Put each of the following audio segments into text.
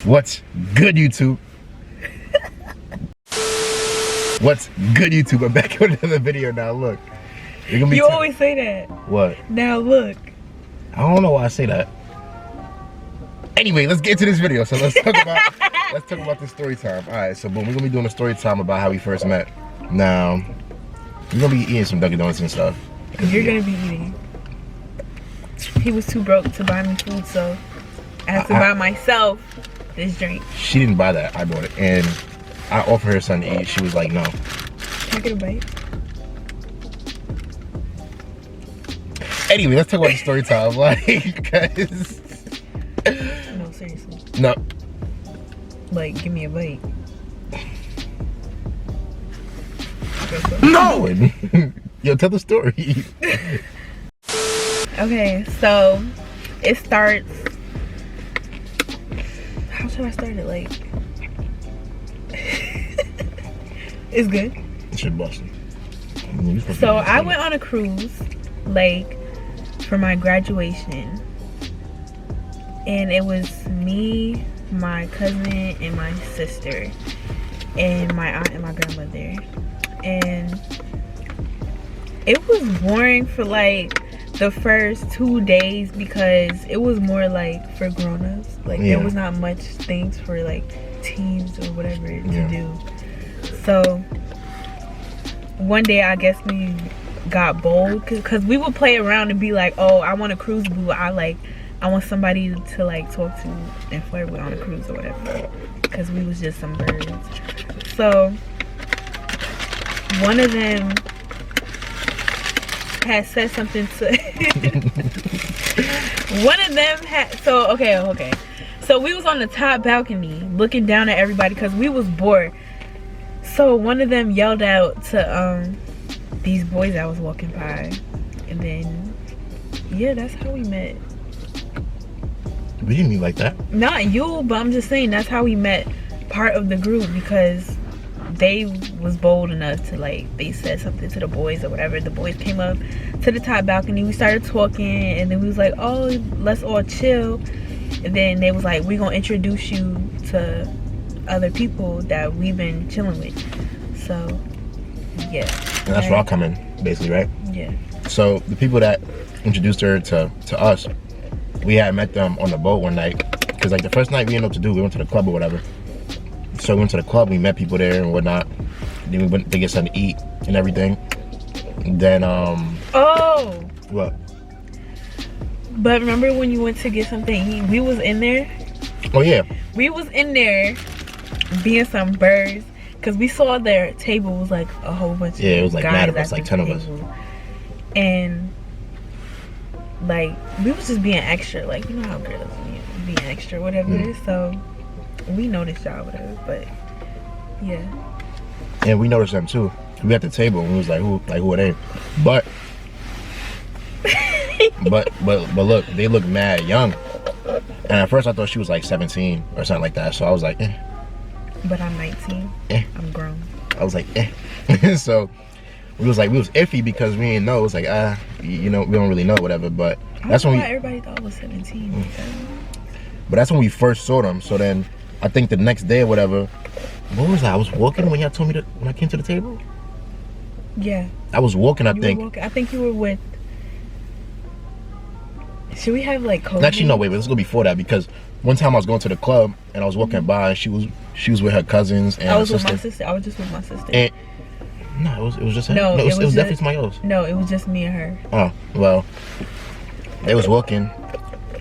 What's good, YouTube? What's good, YouTube? I'm back with another video now. Look, you're gonna be you always say that. What? Now look. I don't know why I say that. Anyway, let's get into this video. So let's talk about this story time. All right, so boom, we're gonna be doing a story time about how we first met. Now, we're gonna be eating some Dunkin' Donuts and stuff. You're gonna be eating. He was too broke to buy me food, so I had to buy myself this drink. She didn't buy that. I bought it, and I offered her something to eat. She was like, no. Can I get a bite? Anyway, let's talk about the story time. Like, guys. No, seriously. No. Like, give me a bite. No! Yo, tell the story. Okay, so it starts. How should I start it? Like, it's good. Shit busting. So I went on a cruise, like, for my graduation, and it was me, my cousin, and my sister, and my aunt and my grandmother, and it was boring for like the first 2 days because it was more like for grown-ups. Like, there was not much things for like teens or whatever to do. So one day I guess we got bold because we would play around and be like, oh, I want a cruise, boo. I want somebody to like talk to and flirt with on a cruise or whatever, because we was just some birds. So one of them had said something to one of them had, so okay, so we was on the top balcony looking down at everybody because we was bored. So one of them yelled out to these boys that was walking by, and then that's how we met. We didn't meet like that. Not you, but I'm just saying that's how we met part of the group, because they was bold enough to, like, they said something to the boys or whatever. The boys came up to the top balcony, we started talking, and then we was like, oh, let's all chill. And then they was like, we gonna introduce you to other people that we've been chilling with. So yeah, and that's where I'll come in, basically, right? Yeah. So the people that introduced her to us, we had met them on the boat one night, because like the first night we didn't know what to do. We went to the club or whatever. So we went to the club, we met people there and whatnot. Then we went to get something to eat and everything. Then oh, what? But remember when you went to get something to eat, we was in there? Oh yeah. We was in there being some birds, because we saw their table was like a whole bunch of it was like guys mad of us, at like the 10 of table. us. And like, we was just being extra, like, you know how girls being extra, whatever it is. So we noticed y'all, whatever, but yeah. And we noticed them too. We at the table and we was like, who are they? But but look, they look mad young. And at first I thought she was like 17 or something like that. So I was like, eh. But I'm 19. I'm grown. I was like, eh. So we was iffy because we didn't know. It was like, you know, we don't really know, whatever. But that's when everybody thought I was 17. But that's when we first saw them. So then I think the next day or whatever, what was that? I was walking when y'all told me that, when I came to the table? Yeah. I was walking, I think. I think you were with, should we have like code? Actually, no, wait, let's go before that, because one time I was going to the club and I was walking by and she was with her cousins and I was her with my sister. I was just with my sister. And no, it was just her. No, it was definitely somebody else. No, it was just me and her. Oh, well, they was walking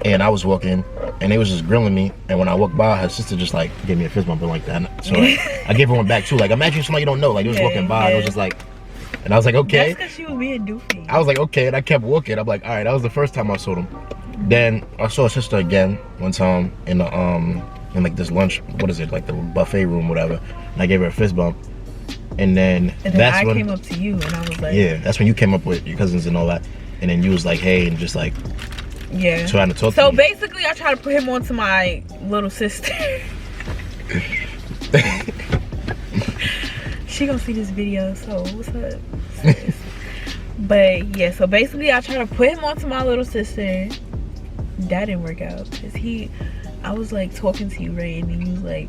and I was walking and they was just grilling me, and when I walked by, her sister just like gave me a fist bump and like that. So like, I gave her one back too. Like, imagine somebody you don't know, like they was walking by and I was just like, and I was like, okay. That's because she was being doofy. I was like, okay, and I kept walking. I'm like, all right, that was the first time I saw them. Then I saw her sister again one time in the in like this lunch, what is it, like the buffet room, whatever. And I gave her a fist bump. And then that's when I came up to you and I was like, yeah, that's when you came up with your cousins and all that. And then you was like, hey, and just like, yeah, trying to talk so to me. Basically I tried to put him onto my little sister. She gonna see this video, so what's up? But yeah, so basically I tried to put him onto my little sister. That didn't work out because he I was like talking to you, right? And he was like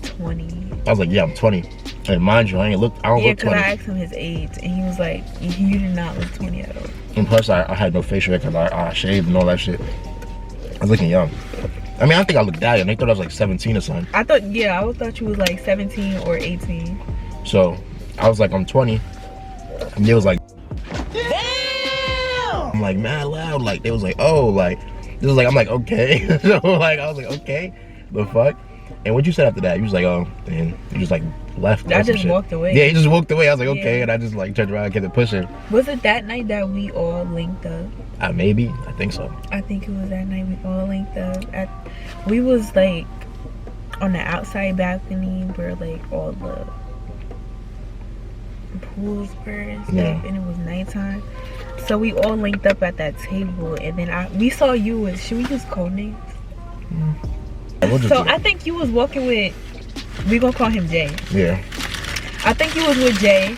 20. I was like, yeah, I'm 20. And mind you, I don't look 20. Yeah, because I asked him his age, and he was like, you do not look 20 at all. And plus, I had no facial hair because I shaved and all that shit. I was looking young. I mean, I think I looked that young. They thought I was like 17 or something. I thought you was like 17 or 18. So, I was like, I'm 20. And they was like, damn! I'm like, mad loud. Like, they was like, oh, like, it was like, I'm like, okay. So, like, I was like, okay. The fuck? And what you said after that? You was like, oh, and you just like left. I just walked away. Yeah, he just walked away. I was like, okay. And I just like turned around and kept it pushing. Was it that night that we all linked up? Maybe. I think so. I think it was that night we all linked up. We was like on the outside balcony where like all the pools were and stuff, and it was nighttime. So we all linked up at that table, and then we saw you with, should we use code names? So I think you was walking with, we gonna call him Jay. Yeah. I think you was with Jay.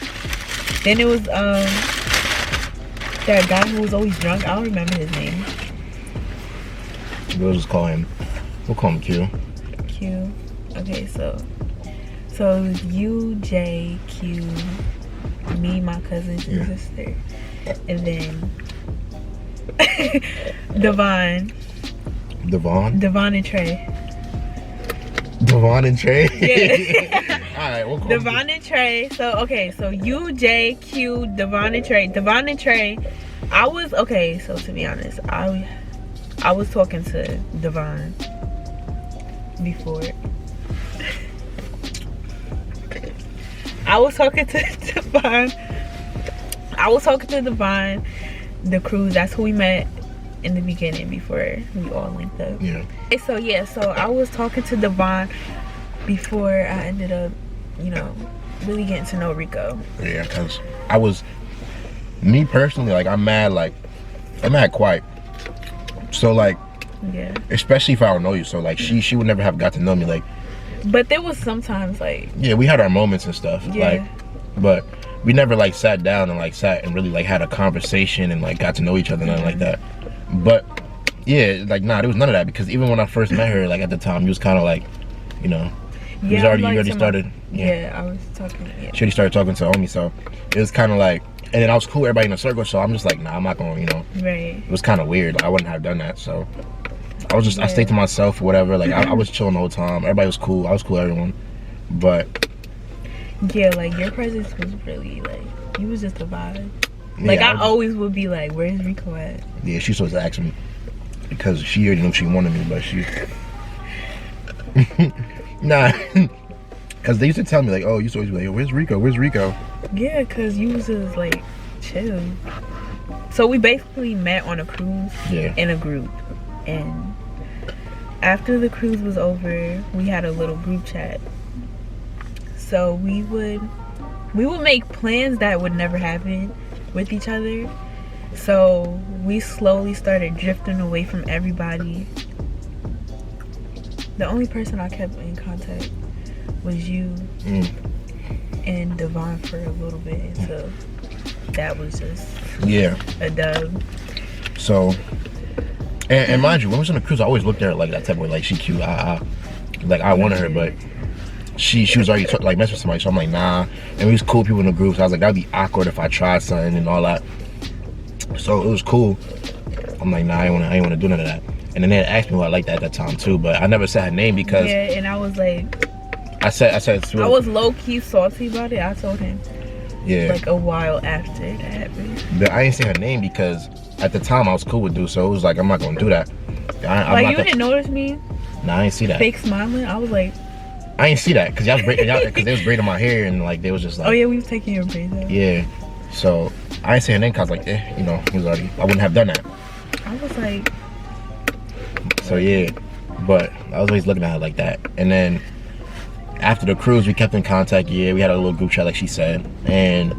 Then it was that guy who was always drunk. I don't remember his name. We'll call him Q. Q. Okay, so it was you, Jay, Q, me, my cousin, and sister, and then Devon and Trey. Devon and Trey? Yeah. Alright, we'll call Devon and Trey. So you, Jay, Q, Devon and Trey. Devon and Trey. So to be honest, I was talking to Devon before. I was talking to Devon, the cruise. That's who we met in the beginning before we all linked up. Yeah. So I was talking to Devon before I ended up, really getting to know Rico. Yeah, because me personally, like, I'm mad quiet. So, like, yeah, especially if I don't know you. So, like, she would never have got to know me, like. But there was sometimes, like. Yeah, we had our moments and stuff. Yeah. Like, but we never, like, sat down and, like, really, like, had a conversation and, like, got to know each other, nothing like that. But, yeah, like, nah, there was none of that, because even when I first met her, like, at the time, you was kind of, like, you already started. Yeah, I was talking. Yeah. She already started talking to homie, so it was kind of like, and then I was cool with everybody in a circle, so I'm just like, nah, I'm not going, Right. It was kind of weird. Like, I wouldn't have done that, so I was just, I stayed to myself or whatever. Like, I was chilling the whole time. Everybody was cool. I was cool with everyone. But yeah, like, your presence was really, like, you was just a vibe. Like, I always would be like, where's Rico at? Yeah, she supposed to ask me, because she already knew she wanted me, but she nah, because they used to tell me, like, oh, you used to always be like, where's Rico? Yeah, because you was just, like, chill. So we basically met on a cruise in a group. And after the cruise was over, we had a little group chat. So we would make plans that would never happen with each other. So we slowly started drifting away from everybody. The only person I kept in contact was you and Devon for a little bit until that was just a dub. So, and mind you, when we was on the cruise, I always looked at her like that type of way, like, she cute, like, I wanted her, but she was already like messing with somebody, so I'm like, nah. And we was cool people in the group, so I was like, that'd be awkward if I tried something and all that. So it was cool. I'm like, nah, I ain't wanna do none of that. And then they had asked me what I liked at that time too, but I never said her name because and I was like, I said I was low-key salty about it. I told him like a while after that happened. But I didn't say her name because at the time I was cool with dude, so it was like, I'm not gonna do that. Like, you didn't notice me? Nah, I didn't see that. Fake smiling? I was like, I didn't see that because y'all was braiding out, because they was braiding my hair, and like they was just like, oh yeah, we was taking your braids out. Yeah, so I didn't say her name because I was like, he was already, I wouldn't have done that. I was like, so yeah, but I was always looking at her like that. And then after the cruise, we kept in contact. Yeah, we had a little group chat, like she said, and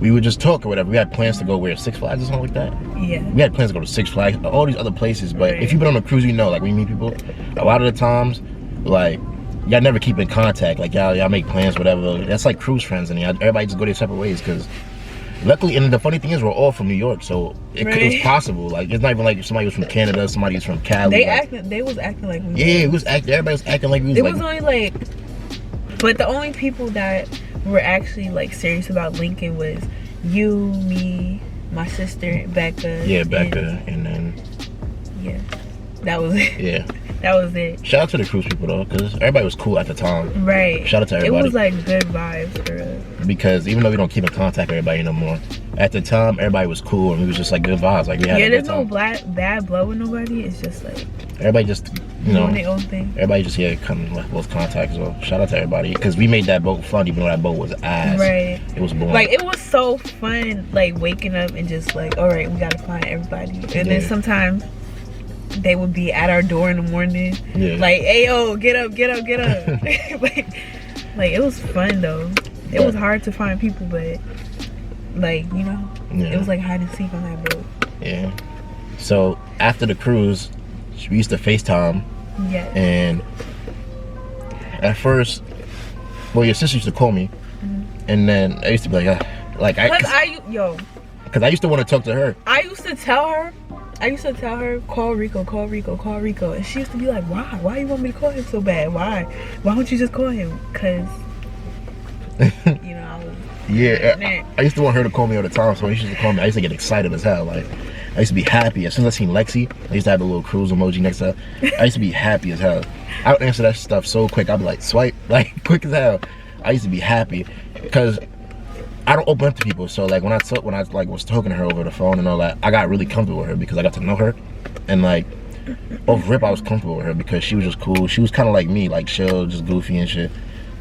we would just talk or whatever. We had plans to go where, Six Flags or something like that. Yeah. We had plans to go to Six Flags, all these other places. But if you've been on a cruise, like, when you meet people, a lot of the times, like, y'all never keep in contact. Like, y'all make plans, whatever. That's like cruise friends, and everybody just go their separate ways because Luckily, and the funny thing is, we're all from New York, so it was possible. Like, it's not even like somebody was from Canada, somebody was from Cali. They was acting like we. Yeah, everybody was acting like we was. It was only like, but the only people that were actually like serious about Lincoln was you, me, my sister, Becca. Yeah, Becca, and then. Yeah, that was it. Yeah. That was it. Shout out to the cruise people though, because everybody was cool at the time. Right. Shout out to everybody. It was like good vibes for us. Because even though we don't keep in contact with everybody no more, at the time everybody was cool and we was just like good vibes. Like we had a good time. There's no bad blood with nobody. It's just like everybody just doing their own thing. Everybody just kind of lost contact. So shout out to everybody because we made that boat fun, even though that boat was ass. Right. It was boring. Like it was so fun, like waking up and just like, all right, we gotta find everybody. And then sometimes they would be at our door in the morning, like, hey yo, get up. like it was fun though. It was hard to find people, but like, it was like hide and seek on that boat. Yeah. So after the cruise, we used to FaceTime. Yeah. And at first, well, your sister used to call me, and then I used to be like, because I used to want to talk to her. I used to tell her, call Rico, and she used to be like, why you want me to call him so bad? Why don't you just call him? Because I was I used to want her to call me all the time, so when she used to call me, I used to get excited as hell. Like, I used to be happy. As soon as I seen Lexi, I used to have the little cruise emoji next to her. I used to be happy as hell. I would answer that stuff so quick. I'd be like, swipe, like, quick as hell. I used to be happy because I don't open up to people. So like when I was talking to her over the phone and all that, I got really comfortable with her because I got to know her, and like off rip I was comfortable with her because she was just cool. She was kind of like me, like chill, just goofy and shit.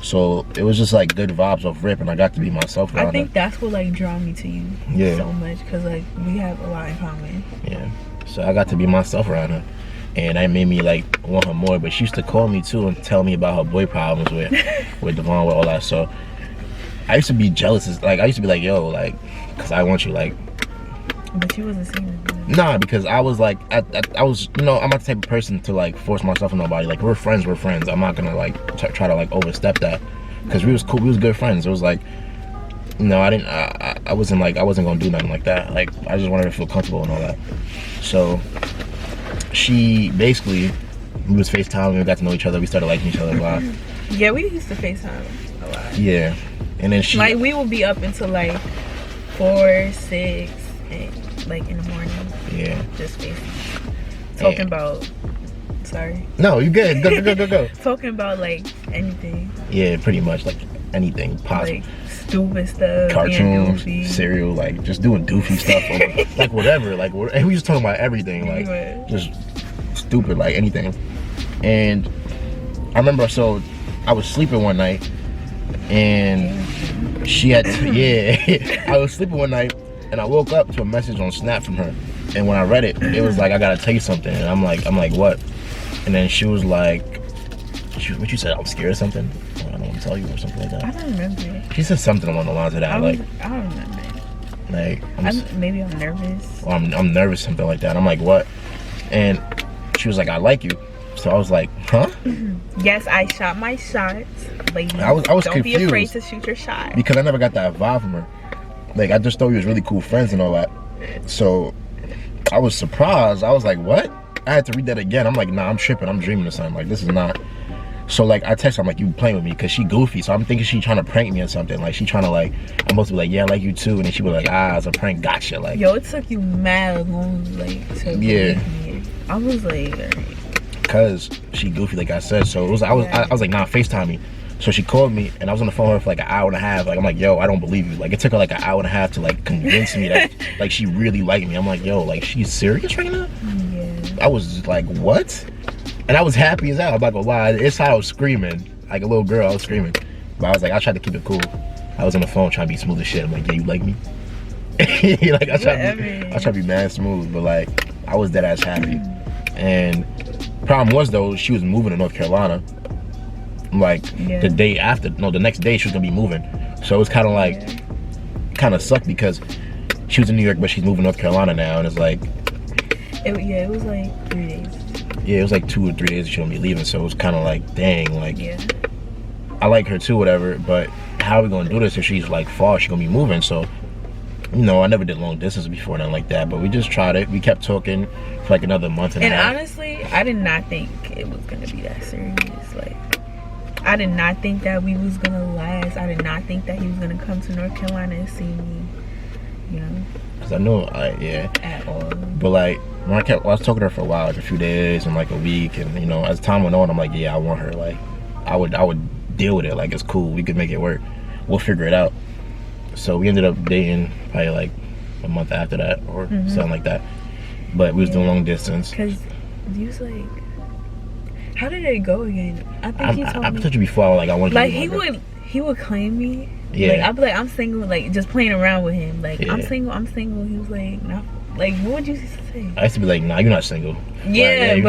So it was just like good vibes off rip, and I got to be myself around I think that's what like drew me to you so much, because like we have a lot in common. Yeah. So I got to be myself around her, and that made me like want her more. But she used to call me too and tell me about her boy problems with Devon, with all that. So I used to be jealous. Like I used to be like, yo, like, cause I want you, like. But you wasn't serious. Nah, because I was like, I was, I'm not the type of person to like force myself on nobody. Like we're friends. I'm not gonna like try to like overstep that, because we was cool. We was good friends. It was like, I wasn't gonna do nothing like that. Like I just wanted her to feel comfortable and all that. So she basically, we was FaceTime. We got to know each other. We started liking each other a lot. Yeah, we used to FaceTime a lot. Yeah, and then like we would be up until like 4, 6, and like in the morning. Yeah. Just FaceTime. Talking about. Sorry. No, you good. Go. Talking about like anything. Yeah, pretty much like anything possible. Like stupid stuff. Cartoons, cereal, like just doing doofy stuff. Like whatever. Like and we just talking about everything. Like just stupid, like anything. And I remember, so I was sleeping one night, and she had I was sleeping one night, and I woke up to a message on Snap from her. And when I read it, it was like, I gotta tell you something. And I'm like, what? And then she was like, what you said? I'm scared of something? I don't want to tell you, or something like that. I don't remember. She said something along the lines of that. I don't remember. Like, maybe I'm nervous. Or I'm nervous, something like that. I'm like, what? And she was like, I like you. So I was like, huh? Yes, I shot my shots. Ladies, I was don't confused. be afraid to shoot your shot. Because I never got that vibe from her. Like, I just thought we was really cool friends and all that. So I was surprised. I was like, what? I had to read that again. I'm like, nah, I'm tripping. I'm dreaming of something. Like, this is not. So like, I text her, I'm like, you playing with me? Because she goofy. So I'm thinking she trying to prank me or something. Like, she trying to like, I'm supposed to be like, yeah, I like you too. And then she was like, it's a prank. Gotcha. Like, yo, it took you mad long, like, to believe me. I was like, alright. Because she goofy, like I said. So it was, I was like, nah, FaceTime me. So she called me, and I was on the phone with her for like an hour and a half. Like, I'm like, yo, I don't believe you. Like, it took her like an hour and a half to like convince me that like she really liked me. I'm like, yo, like, she's serious right now? Yeah. I was just like, what? And I was happy as hell. I'm not gonna lie. It's how I was screaming. Like a little girl, I was screaming. But I was like, I tried to keep it cool. I was on the phone trying to be smooth as shit. I'm like, yeah, you like me? Like, I tried to be mad smooth, but like, I was dead ass happy. And problem was though, she was moving to North Carolina. Like the next day she was gonna be moving. So it was kind of like, kind of sucked because she was in New York, but she's moving to North Carolina now, and it's like, it was like 3 days. Yeah, it was like 2 or 3 days she's gonna be leaving. So it was kind of like, dang, like, I like her too, whatever. But how are we gonna do this if she's like far? She's gonna be moving. So you know, I never did long distance before, nothing like that. But we just tried it. We kept talking for like another month and a half. And honestly, I did not think it was gonna be that serious. Like, I did not think that we was gonna last. I did not think that he was gonna come to North Carolina and see me. You know. Cause I know, yeah. At all. But like, when I was talking to her for a while, like a few days and like a week, and you know, as time went on, I'm like, yeah, I want her. Like, I would deal with it. Like, it's cool. We could make it work. We'll figure it out. So we ended up dating probably like a month after that, or something like that. But we was doing long distance. Cause you was like, how did it go again? I think you told me. I told you before, like I wanted. Like he would claim me. Yeah. Like I'd be like, I'm single, like just playing around with him. Like yeah. I'm single. He was like, no. Like what would you say? I used to be like, nah, you're not single. Yeah,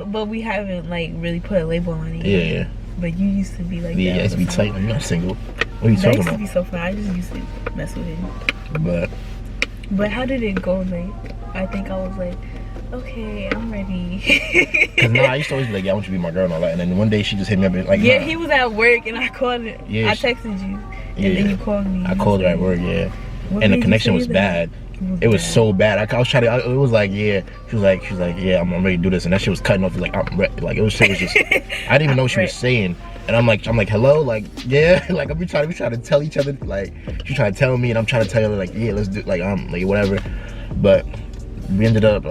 but we haven't like really put a label on it. Yeah. But you used to be like, yeah, that. I used to be tight. You're not single. What are you talking about? That used to be so fun. I just used to mess with him. But how did it go? Like I think I was like, okay, I'm ready. Cause I used to always be like, yeah, I want you to be my girl and all that. And then one day she just hit me up and like, yeah, nah. he was at work and I called it. Yeah, I texted you and then you called me. I called her at work, yeah. And the connection was bad. It was so bad. I was trying to. It was like, yeah. She was like, yeah, I'm ready to do this, and that shit was cutting off. Like, I'm ready. Like, it was just. I didn't even know what she was saying, and I'm like, hello, like, yeah, like we trying to tell each other, like, she trying to tell me, and I'm trying to tell her, like, yeah, let's do, like, whatever. But we ended up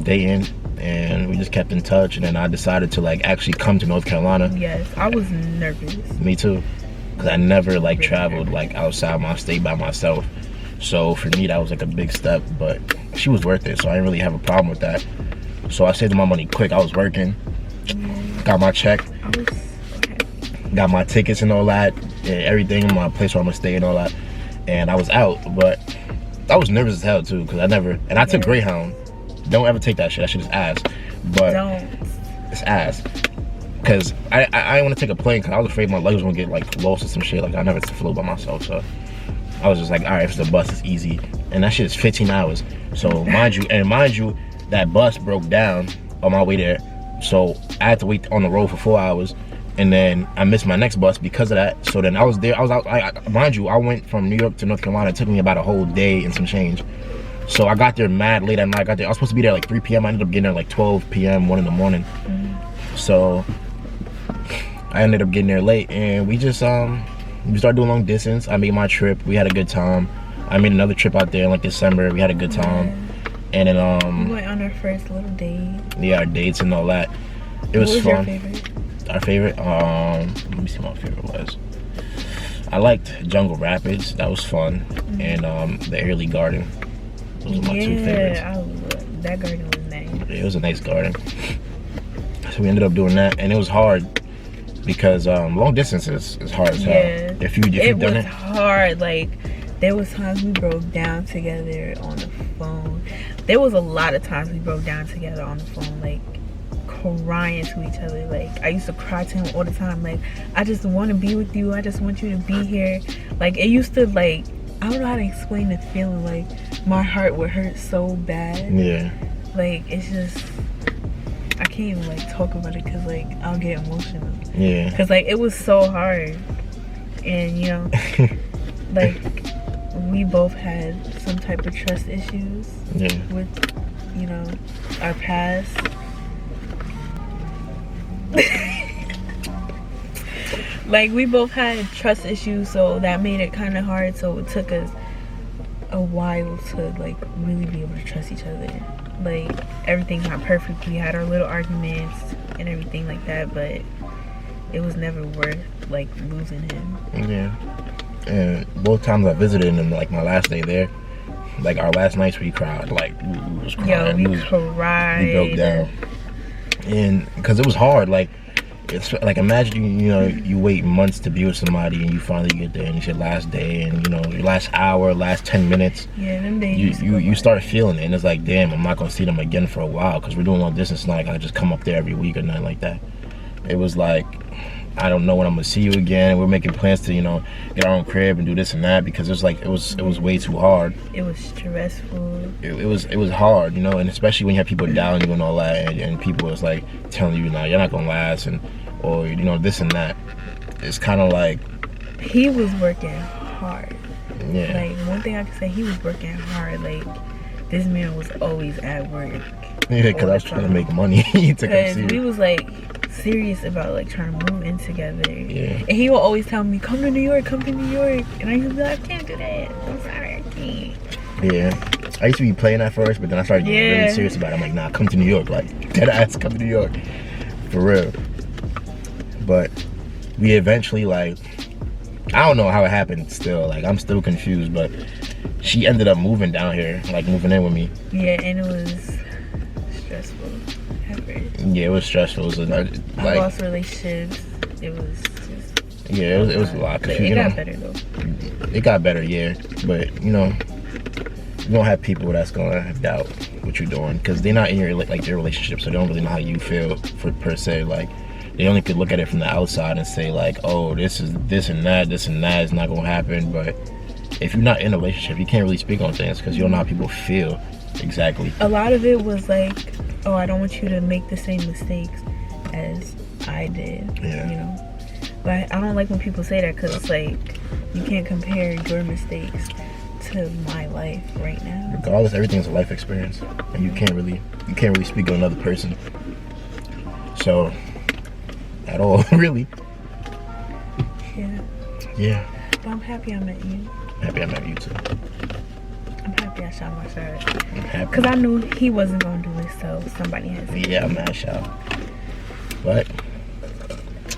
dating, and we just kept in touch, and then I decided to like actually come to North Carolina. Yes, I was nervous. Me too, because I never like traveled like outside my state by myself. So for me, that was like a big step, but she was worth it, so I didn't really have a problem with that. So I saved my money quick. I was working, got my check, got my tickets and all that, and everything in my place where I'm gonna stay and all that, and I was out. But I was nervous as hell too, because I took Greyhound. Don't ever take that shit. That shit is ass. But it's ass. Cause I didn't want to take a plane, because I was afraid my luggage was gonna get like lost or some shit. Like I never flew by myself, so I was just like, all right, if it's a bus, it's easy. And that shit is 15 hours. So mind you, that bus broke down on my way there. So I had to wait on the road for 4 hours. And then I missed my next bus because of that. So then I was there, mind you, I went from New York to North Carolina. It took me about a whole day and some change. So I got there mad late at night. I was supposed to be there like 3 p.m. I ended up getting there like 12 p.m., 1 in the morning. So I ended up getting there late, and we just, we started doing long distance. I made my trip. We had a good time. I made another trip out there in like December. We had a good time. And then we went on our first little date. Yeah, our dates and all that. It was fun. What was your favorite? Our favorite? Let me see what my favorite was. I liked Jungle Rapids. That was fun. And the Airlie Garden. Those were my two favorites. Yeah, I love that garden was nice. It was a nice garden. So we ended up doing that, and it was hard because long distance is hard as hell. Yeah. If you've done it. It was hard. Like there was times we broke down together on the phone. There was a lot of times we broke down together on the phone, like crying to each other. Like I used to cry to him all the time. Like I just want to be with you. I just want you to be here. Like it used to like, I don't know how to explain the feeling. Like my heart would hurt so bad. Yeah. Like it's just, I can't even like talk about it because like I'll get emotional. Yeah. Because like it was so hard, and you know, like we both had some type of trust issues. Yeah. With, you know, our past. Like we both had trust issues, so that made it kind of hard. So it took us a while to like really be able to trust each other. Like everything's not perfect. We had our little arguments and everything like that, but it was never worth like losing him. Yeah. And both times I visited him, like my last day there, like our last nights we cried. Like we was crying. Yo, we cried. We broke down. And because it was hard, like it's like imagine you wait months to be with somebody and you finally get there and it's your last day and your last hour, last 10 minutes. Yeah, them days. You start feeling it and it's like, damn, I'm not gonna see them again for a while because we're doing long distance. Not like I just come up there every week or nothing like that. It was like, I don't know when I'm gonna see you again. We're making plans to get our own crib and do this and that because it was way too hard. It was stressful. It was hard, and especially when you have people down you and all that, and people was like telling you, you're not gonna last, or this and that. It's kind of like he was working hard. Yeah. Like, one thing I can say, he was working hard. Like, this man was always at work. Yeah, because I was trying to make money. Because we was like serious about like trying to move in together. Yeah. And he would always tell me, come to New York, come to New York. And I used to be like, I can't do that. I'm sorry, I can't. Yeah. I used to be playing at first, but then I started getting really serious about it. I'm like, nah, come to New York. Like, dead ass, come to New York. For real. But we eventually, like, I don't know how it happened still. Like, I'm still confused, but she ended up moving down here, like moving in with me. Yeah, and it was stressful. Yeah, it was stressful. It was I lost relationships. It was just... Yeah, it was a lot. But it got better, though. It got better, yeah. But, you know, you don't have people that's gonna doubt what you're doing because they're not in your their relationship, so they don't really know how you feel per se. Like, they only could look at it from the outside and say like, oh, this and that is not gonna happen. But if you're not in a relationship, you can't really speak on things because you don't know how people feel exactly. A lot of it was like, oh, I don't want you to make the same mistakes as I did. Yeah. You know, but I don't like when people say that because it's like you can't compare your mistakes to my life right now. Regardless, everything's a life experience, and you can't really speak on another person. So, at all, really. Yeah. Yeah. But I'm happy I met you. Happy I met you too. I'm happy I shot my shot. I'm happy. Because I knew he wasn't gonna do it, so somebody has to. Yeah, I'm mad shot. But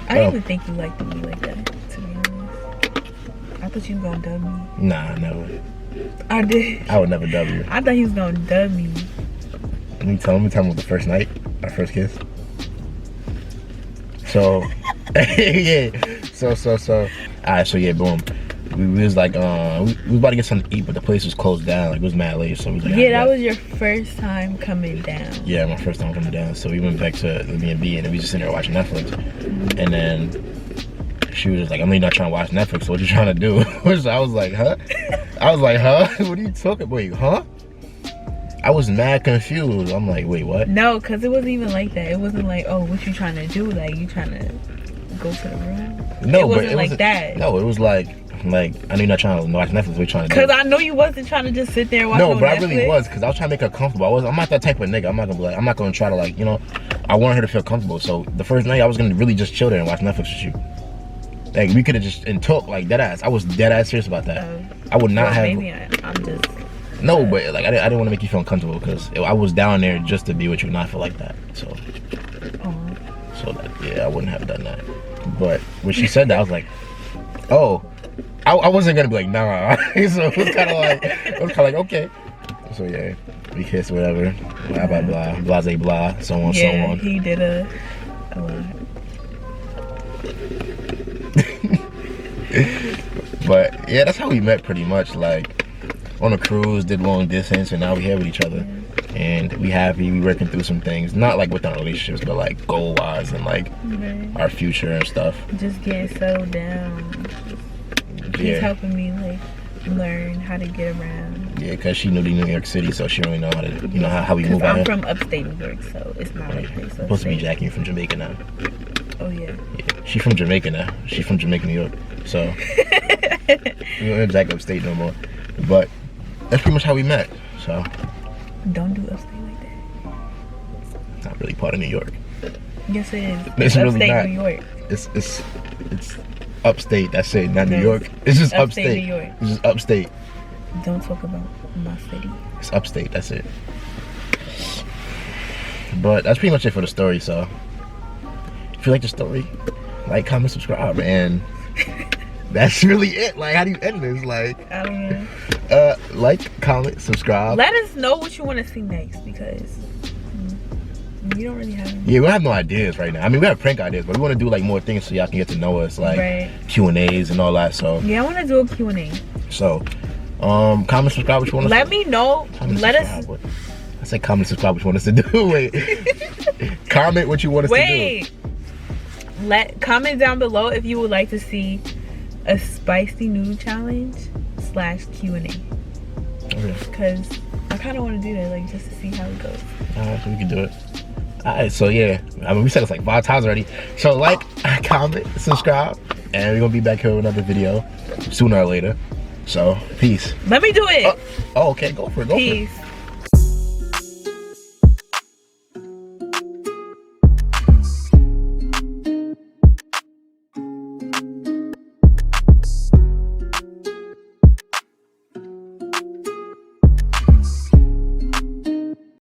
I didn't even think you liked me like that, to be honest. I thought you was gonna dub me. Nah, never. I did. I would never dub you. I thought he was gonna dub me. Let me tell him about the first night, our first kiss. So, yeah. So. Alright, so yeah, boom. We was like, we was about to get something to eat, but the place was closed down. Like, it was mad late, so we was like, yeah, that was your first time coming down. Yeah, my first time coming down. So we went back to the B&B, and then we just sitting there watching Netflix. And then she was just like, I'm really not trying to watch Netflix. So what you trying to do? So I was like, huh? What are you talking about? Wait, huh? I was mad confused. I'm like, wait, what? No, because it wasn't even like that. It wasn't like, oh, what you trying to do? Like, you trying to go to the room? No, it wasn't like that. No, it was like, I know you're not trying to watch Netflix. What you trying to do? Because I know you wasn't trying to just sit there and watch No, but Netflix. I really was, because I was trying to make her comfortable. I'm not that type of nigga. I'm not going to try to, like, you know, I want her to feel comfortable. So the first night, I was going to really just chill there and watch Netflix with you. Like, we could have just, and talk, like, dead ass. I was dead ass serious about that. I would not have. Maybe I'm just. No, but, like, I didn't want to make you feel uncomfortable, because I was down there just to be with you, not feel like that. So, yeah, I wouldn't have done that. But when she said that, I was like, oh. I wasn't gonna be like, nah. So it was kind of like, okay. So yeah, we kissed, whatever, blah blah blah, blase blah, so on, so on. He did a lot. But yeah, that's how we met pretty much. Like on a cruise, did long distance, and now we here with each other. And we happy, we working through some things, not like with our relationships, but like goal wise and like our future and stuff. Just getting settled down. She's helping me like learn how to get around. Yeah, because she knew the New York City, so she don't really know how to, you know, how we move out. I'm from upstate New York, so it's not like this. Supposed to be Jackie from Jamaica now. Oh yeah. She's from Jamaica now. She's from Jamaica, New York. So we don't Jack upstate no more. But that's pretty much how we met. So don't do upstate like that. Not really part of New York. Yes, it is. It's really upstate not. New York. It's upstate. That's it. Not New York. It's just upstate. New York. It's just upstate. Don't talk about my city. It's upstate. That's it. But that's pretty much it for the story. So if you like the story, like, comment, subscribe, and that's really it. Like, how do you end this? Like, I don't know. Like, comment, subscribe. Let us know what you want to see next, because we don't really have any. Yeah, we don't have no ideas right now. I mean, we have prank ideas, but we want to do like more things so y'all can get to know us, like Q&As and all that. So yeah, I want to do a Q&A. So comment, subscribe what you want us to do. Let me know. Let us. I said comment, subscribe what you want us to do. Wait. Comment what you want us to do. Wait. Comment down below if you would like to see a spicy noodle challenge / Q&A. Okay. Because I kind of want to do that, like, just to see how it goes. Alright, so we can do it. Alright, so yeah. I mean, we said this like 5 times already. So like, comment, subscribe, and we're gonna be back here with another video sooner or later. So, peace. Let me do it. Oh, okay, go for it. Go for it. Peace.